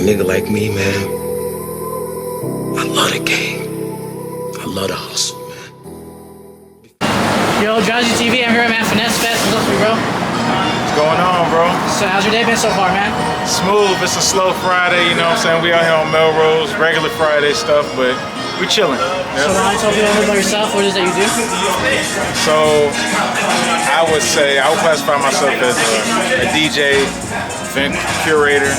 nigga like me, man, I love the game. I love the hustle, man. Yo, Drowsy TV, I'm here at FINESSE Fest. What's up for you, bro? What's going on, bro? So how's your day been so far, man? Smooth. It's a slow Friday, you know what I'm saying? We out here on Melrose, regular Friday stuff, but we chilling. So why don't you tell people a little about yourself, what it is that you do? So I would say, I would classify myself as a DJ, event curator,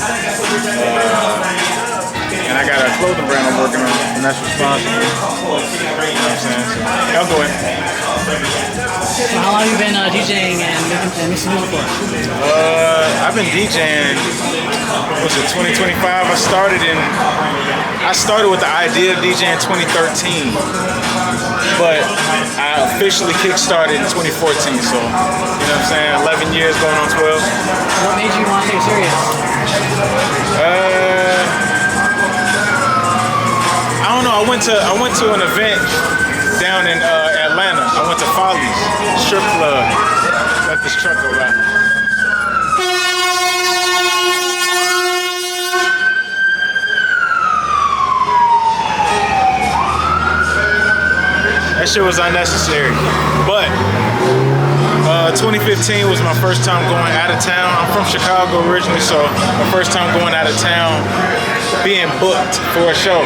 and I got a clothing brand I'm working on, and that's Responsibly. You know what I'm saying? So I'm going. So how long have you been DJing and mixing music for? I've been DJing, was it 2025? I started with the idea of DJing in 2013, but I officially kickstarted in 2014, so, you know what I'm saying, 11 years going on 12. What made you want to take it serious? I don't know, I went to an event down in Atlanta. I went to Follies, strip club. Let this truck go by. That shit was unnecessary. But 2015 was my first time going out of town. I'm from Chicago originally, so my first time going out of town, being booked for a show.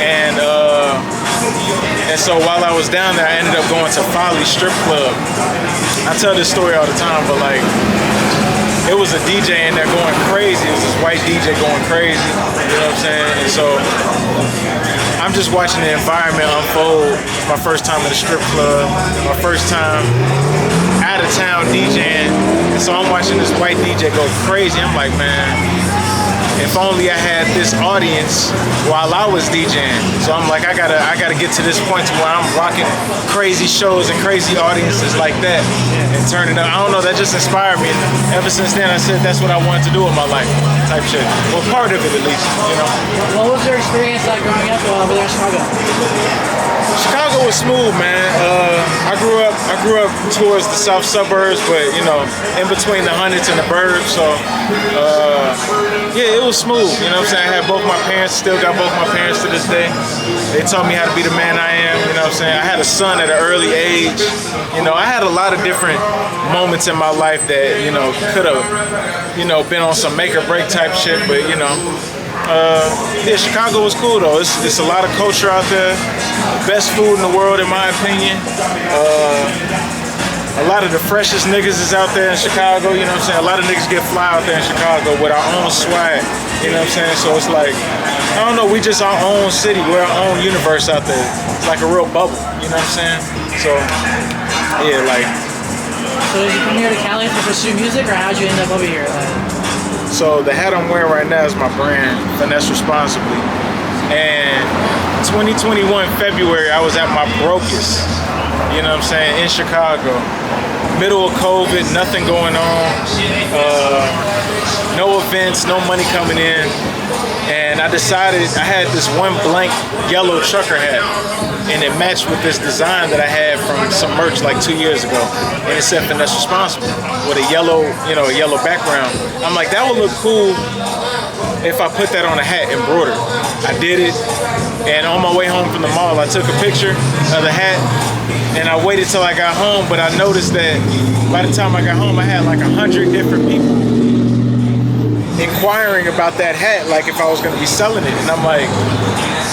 And so while I was down there, I ended up going to Folly Strip Club. I tell this story all the time, but like, it was a DJ in there going crazy. It was this white DJ going crazy, you know what I'm saying? And so I'm just watching the environment unfold. My first time at a strip club, my first time out of town DJing. And so I'm watching this white DJ go crazy. I'm like, man, if only I had this audience while I was DJing. So I'm like, I gotta get to this point to where I'm rocking crazy shows and crazy audiences like that and turning up. I don't know, that just inspired me. Ever since then, I said that's what I wanted to do with my life, type shit. Well, part of it at least, you know. What was your experience like growing up over there in Chicago? Chicago was smooth, man. I grew up towards the south suburbs, but you know, in between the hundreds and the burbs. So yeah, it was smooth. You know what I'm saying? I had both my parents, still got both my parents to this day. They taught me how to be the man I am. You know what I'm saying? I had a son at an early age. You know, I had a lot of different moments in my life that, you know, could have, you know, been on some make or break type shit, but you know. Yeah, Chicago was cool though. It's a lot of culture out there. Best food in the world, in my opinion. A lot of the freshest niggas is out there in Chicago. You know what I'm saying? A lot of niggas get fly out there in Chicago with our own swag. You know what I'm saying? So it's like, I don't know. We just our own city. We're our own universe out there. It's like a real bubble. You know what I'm saying? So yeah, like. So did you come here to Cali to pursue music, or how'd you end up over here? So the hat I'm wearing right now is my brand, Finesse Responsibly. And 2021 February, I was at my brokest, you know what I'm saying, in Chicago. Middle of COVID, nothing going on, no events, no money coming in. And I decided, I had this one blank yellow trucker hat, and it matched with this design that I had from some merch like 2 years ago. And it said Finesse Responsible with a yellow, you know, a yellow background. I'm like, that would look cool if I put that on a hat embroidered. I did it, and on my way home from the mall, I took a picture of the hat, and I waited till I got home, but I noticed that by the time I got home, I had like 100 different people inquiring about that hat, like if I was gonna be selling it. And I'm like,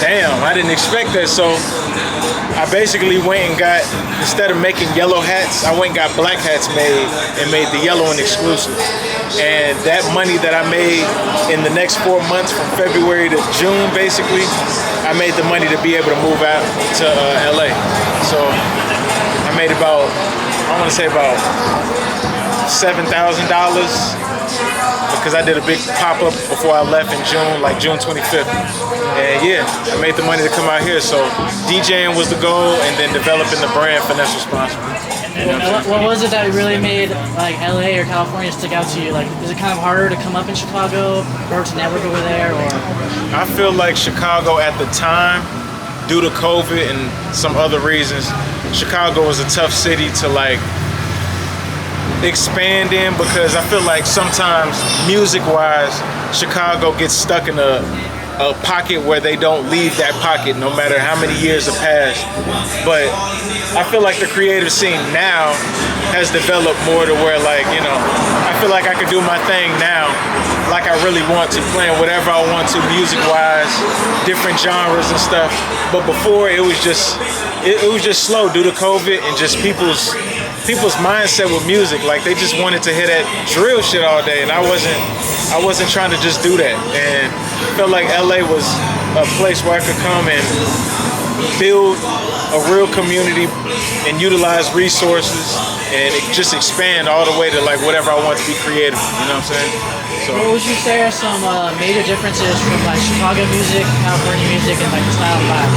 damn, I didn't expect that. So I basically went and got, instead of making yellow hats, I went and got black hats made and made the yellow an exclusive. And that money that I made in the next 4 months, from February to June, basically, I made the money to be able to move out to LA. So I made about, I wanna say about $7,000, because I did a big pop-up before I left in June, like June 25th. And yeah, I made the money to come out here. So DJing was the goal, and then developing the brand Finesse Responsibly. You know what was it that really made like LA or California stick out to you? Like, is it kind of harder to come up in Chicago or to network over there? Or I feel like Chicago at the time, due to COVID and some other reasons, Chicago was a tough city to like expand in, because I feel like sometimes music-wise, Chicago gets stuck in a pocket where they don't leave that pocket no matter how many years have passed. But I feel like the creative scene now has developed more to where, like, you know, I feel like I could do my thing now like I really want to, playing whatever I want to music-wise, different genres and stuff. But before, it was just slow due to COVID and just people's mindset with music. Like, they just wanted to hear that drill shit all day, and I wasn't trying to just do that. And I felt like LA was a place where I could come and build a real community and utilize resources and just expand all the way to like whatever I want to be creative. You know what I'm saying? So, what would you say are some major differences from like Chicago music, California music, and like the style of vibe?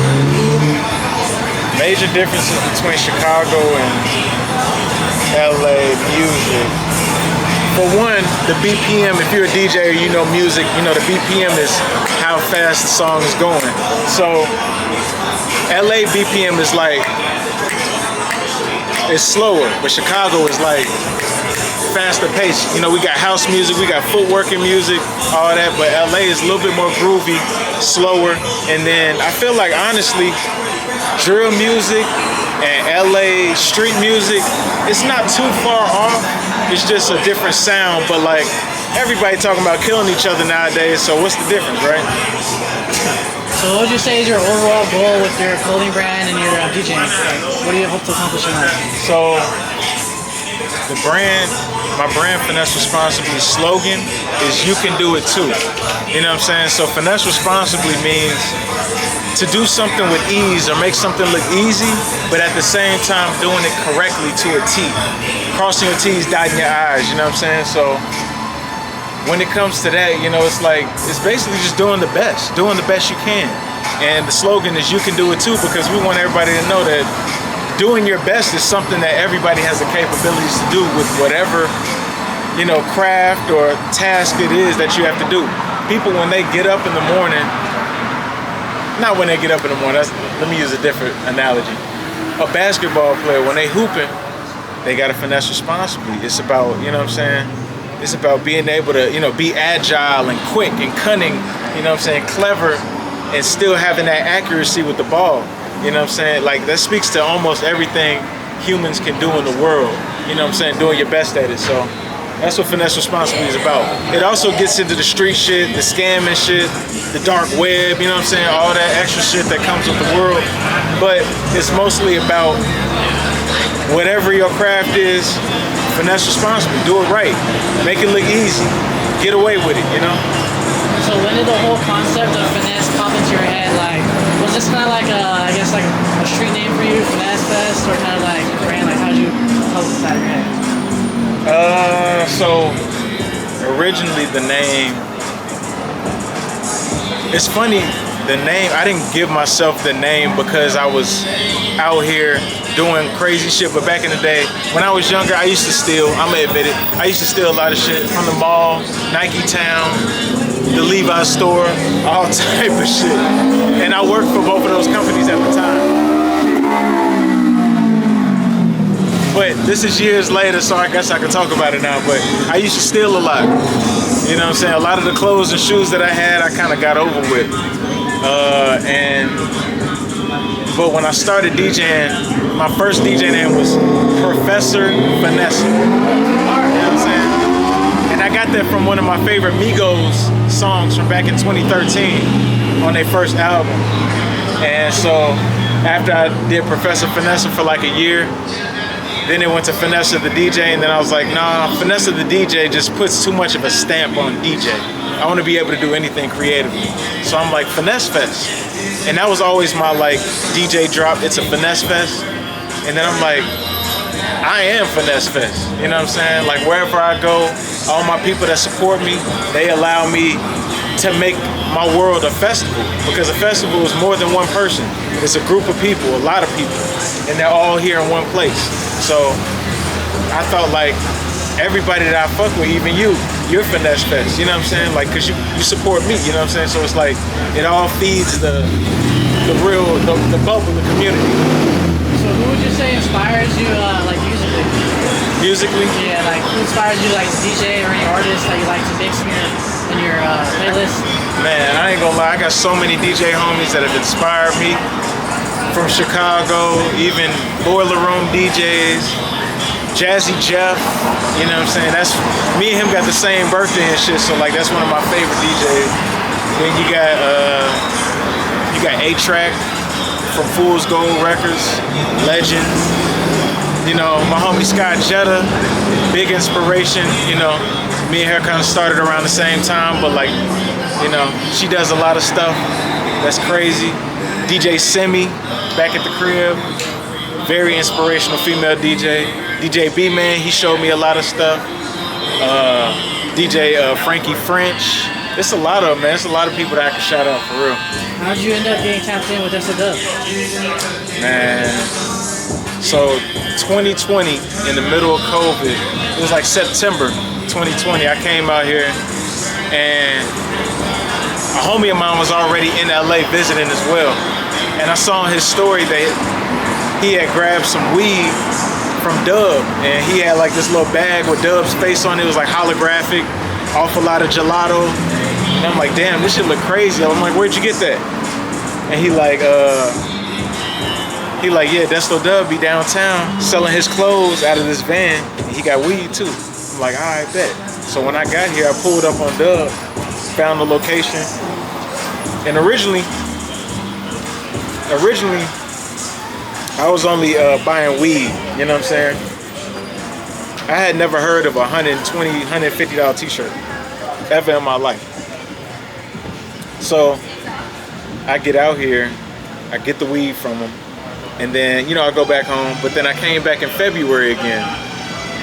Major differences between Chicago and LA music. For one, the BPM, if you're a DJ or you know music, you know the BPM is how fast the song is going. So LA BPM is like, it's slower, but Chicago is like faster pace. You know, we got house music, we got footworking music, all that, but LA is a little bit more groovy, slower. And then I feel like, honestly, drill music and LA street music, it's not too far off. It's just a different sound, but like everybody talking about killing each other nowadays, so what's the difference, right? So what would you say is your overall goal with your clothing brand and your DJing? Like, what do you hope to accomplish in life? So my brand Finesse Responsibly slogan is "You can do it too." You know what I'm saying? So Finesse Responsibly means to do something with ease or make something look easy, but at the same time doing it correctly to a T. Crossing your T's, dotting your I's, you know what I'm saying? So when it comes to that, you know, it's like, it's basically just doing the best you can. And the slogan is "You can do it too," because we want everybody to know that doing your best is something that everybody has the capabilities to do with whatever, you know, craft or task it is that you have to do. People, when they get up in the morning, not when they get up in the morning, let me use a different analogy. A basketball player, when they hooping, they gotta finesse responsibly. It's about, you know what I'm saying? It's about being able to, you know, be agile and quick and cunning, you know what I'm saying, clever, and still having that accuracy with the ball. You know what I'm saying? Like, that speaks to almost everything humans can do in the world. You know what I'm saying? Doing your best at it. So that's what Finesse Responsibly is about. It also gets into the street shit, the scamming shit, the dark web, you know what I'm saying? All that extra shit that comes with the world. But it's mostly about whatever your craft is, finesse responsibly, do it right, make it look easy, get away with it, you know? So when did the whole concept of finesse pop into your head? Like, was this kind of like I guess like a street name for you, Finesse Fest, or kind of like a brand? Like, how did you come up with that in your head? So originally the name, it's funny, the name, I didn't give myself the name because I was out here doing crazy shit. But back in the day, when I was younger, I used to steal, I'm gonna admit it, I used to steal a lot of shit from the mall, Nike Town, the Levi's store, all type of shit. And I worked for both of those companies at the time. But this is years later, so I guess I can talk about it now. But I used to steal a lot. You know what I'm saying? A lot of the clothes and shoes that I had, I kind of got over with. But when I started DJing, my first DJ name was Professor Finesse. You know what I'm saying? And I got that from one of my favorite Migos songs from back in 2013 on their first album. And so after I did Professor Finesse for like a year, then it went to Finesse the DJ, and then I was like, nah, Finesse the DJ just puts too much of a stamp on DJ. I want to be able to do anything creatively. So I'm like, Finesse Fest. And that was always my like DJ drop, it's a Finesse Fest. And then I'm like, I am Finesse Fest. You know what I'm saying? Like, wherever I go, all my people that support me, they allow me to make my world a festival. Because a festival is more than one person. It's a group of people, a lot of people. And they're all here in one place. So I thought like everybody that I fuck with, even you're Finesse Fest, you know what I'm saying? Like, cause you support me, you know what I'm saying? So it's like, it all feeds the bubble, the community. So who would you say inspires you like musically? Musically? Yeah, like who inspires you, like DJ or any artist that you like to mix in your playlist? Man, I ain't gonna lie, I got so many DJ homies that have inspired me. From Chicago, even Boiler Room DJs, Jazzy Jeff, you know what I'm saying? That's me and him got the same birthday and shit, so like that's one of my favorite DJs. Then you got A-Track from Fool's Gold Records, legend. You know, my homie Scott Jetta, big inspiration. You know, me and her kind of started around the same time, but like, you know, she does a lot of stuff that's crazy. DJ Simi, back at the crib, very inspirational female DJ. DJ B-Man, he showed me a lot of stuff. DJ Frankie French. It's a lot of them, man. It's a lot of people that I can shout out for real. How'd you end up getting tapped in with SOW? Man, so 2020, in the middle of COVID, it was like September 2020, I came out here and a homie of mine was already in LA visiting as well. And I saw in his story that he had grabbed some weed from Dub, and he had like this little bag with Dub's face on it. It was like holographic, awful lot of gelato. And I'm like, damn, this shit look crazy. I'm like, where'd you get that? And he like, yeah, Desto Dub be downtown selling his clothes out of this van. And he got weed too. I'm like, all right, bet. So when I got here, I pulled up on Dub, found the location, and originally I was only buying weed, you know what I'm saying? I had never heard of a $120, $150 t-shirt ever in my life. So I get out here, I get the weed from him, and then, you know, I go back home, but then I came back in February again,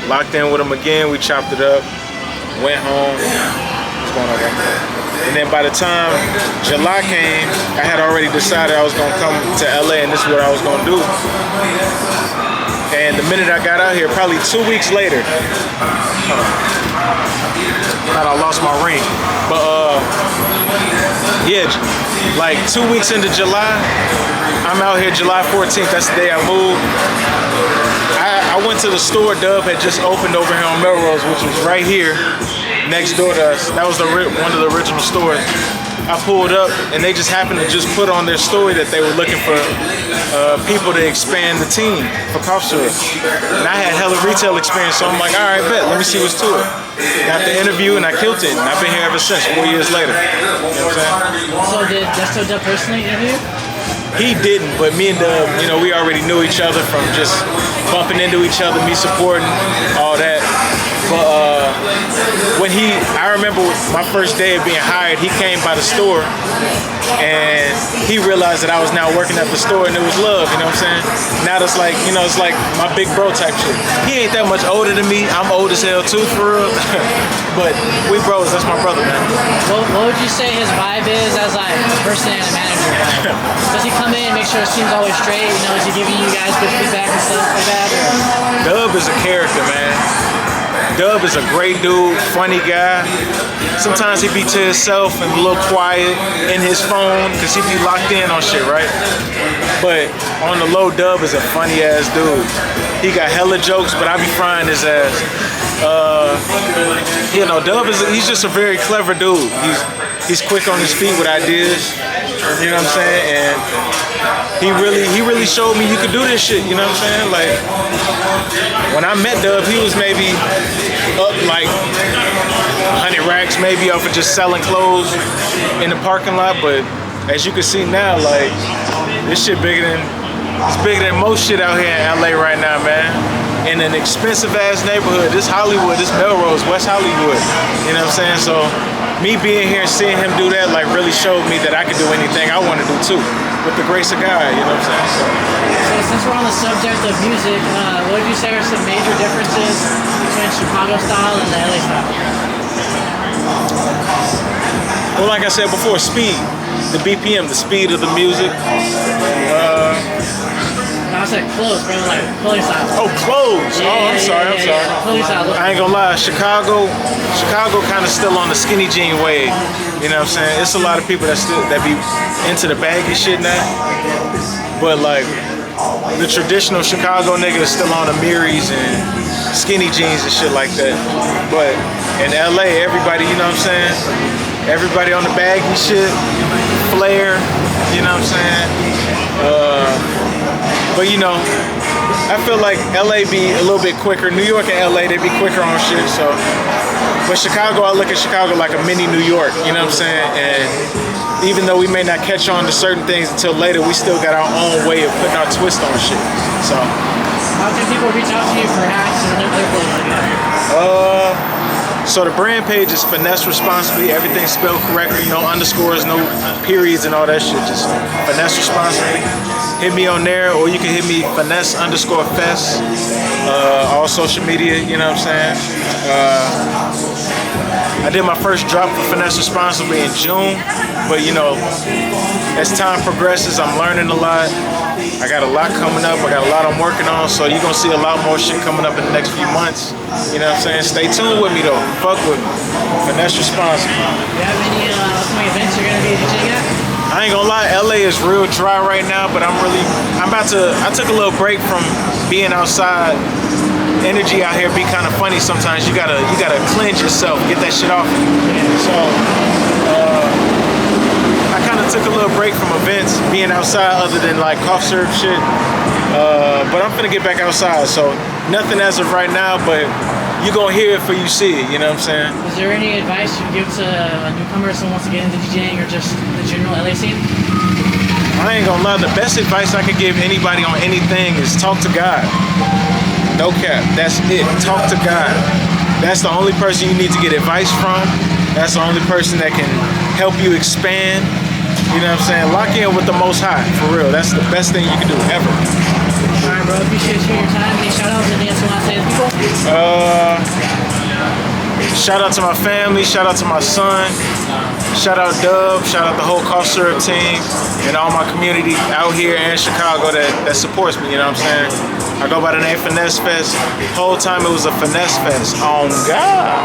locked in with him again, we chopped it up, went home. What's going on, bro? And then by the time July came, I had already decided I was gonna come to LA and this is what I was gonna do. And the minute I got out here, probably 2 weeks later, thought I lost my ring. But yeah, like 2 weeks into July, I'm out here July 14th, that's the day I moved. I went to the store Dub had just opened over here on Melrose, which was right here. Next door to us. That was one of the original stores. I pulled up and they just happened to just put on their story that they were looking for people to expand the team for cough syrup. And I had hella retail experience, so I'm like, all right, bet, let me see what's to it. Got the interview and I killed it, and I've been here ever since, 4 years later. You know what I'm saying? So did Desto Dub personally interview? He didn't, but me and Dub, you know, we already knew each other from just bumping into each other, me supporting, all that. But I remember my first day of being hired, he came by the store and he realized that I was now working at the store and it was love, you know what I'm saying? Now it's like, you know, it's like my big bro type shit. He ain't that much older than me. I'm old as hell too, for real. But we bros, that's my brother, man. What would you say his vibe is as like a person and a manager? Like, does he come in, make sure it seems always straight? You know, is he giving you guys good feedback and stuff like that? Or? Dub is a character, man. Dub is a great dude, funny guy. Sometimes he be to himself and a little quiet in his phone because he be locked in on shit, right? But on the low, Dub is a funny ass dude. He got hella jokes, but I be frying his ass. You know, Dub he's just a very clever dude. He's quick on his feet with ideas. You know what I'm saying? And he really showed me you could do this shit. You know what I'm saying? Like when I met Dub, he was maybe up like 100 racks maybe off of just selling clothes in the parking lot. But as you can see now, like this shit bigger than most shit out here in LA right now, man. In an expensive ass neighborhood. This Hollywood, this Melrose, West Hollywood. You know what I'm saying? So me being here and seeing him do that like really showed me that I could do anything I want to do too, with the grace of God, you know what I'm saying? So since we're on the subject of music, what would you say are some major differences between Chicago style and the LA style? Well, like I said before, speed, the BPM, the speed of the music. I said clothes, bro, like clothing style. Oh, clothes. I'm sorry. Clothing style. I ain't gonna lie, Chicago kind of still on the skinny jean wave. You know what I'm saying? It's a lot of people that be into the baggy shit now. But like the traditional Chicago nigga is still on the Miris and skinny jeans and shit like that. But in LA, everybody, you know what I'm saying? Everybody on the baggy shit, flare, you know what I'm saying? But you know, I feel like LA be a little bit quicker. New York and LA, they be quicker on shit, so. But Chicago, I look at Chicago like a mini New York, you know what I'm saying? And even though we may not catch on to certain things until later, we still got our own way of putting our twist on shit, so. How can people reach out to you for hats and other clothes like that? So the brand page is Finesse Responsibly. Everything's spelled correctly. No underscores, no periods, and all that shit. Just Finesse Responsibly. Hit me on there, or you can hit me Finesse_Fest. All social media. You know what I'm saying? I did my first drop for Finesse Responsibly in June, but you know, as time progresses, I'm learning a lot. I got a lot coming up. I got a lot I'm working on, so you're gonna see a lot more shit coming up in the next few months. You know what I'm saying? Stay tuned with me though. Fuck with me. Finesse Responsibly. Do you have any upcoming events you're gonna be DJing at? I ain't gonna lie, LA is real dry right now, but I took a little break from being outside. Energy out here be kind of funny sometimes. You gotta cleanse yourself, get that shit off you. So I kind of took a little break from events, being outside other than like cough syrup shit. But I'm finna get back outside, so nothing as of right now, but you gonna hear it for you see it, you know what I'm saying? Is there any advice you can give to a newcomer, someone wants to get into DJing or just the general LA scene? I ain't gonna lie, the best advice I could give anybody on anything is talk to God. No cap, that's it, talk to God. That's the only person you need to get advice from. That's the only person that can help you expand. You know what I'm saying? Lock in with the Most High, for real. That's the best thing you can do, ever. Alright, bro, appreciate you and your time. Any shout outs, anything else you want to say to people? Shout out to my family, shout out to my son, shout out Dub, shout out the whole cough syrup team, and all my community out here in Chicago that supports me, you know what I'm saying? I go by the name Finesse Fest. The whole time it was a Finesse Fest. Oh God.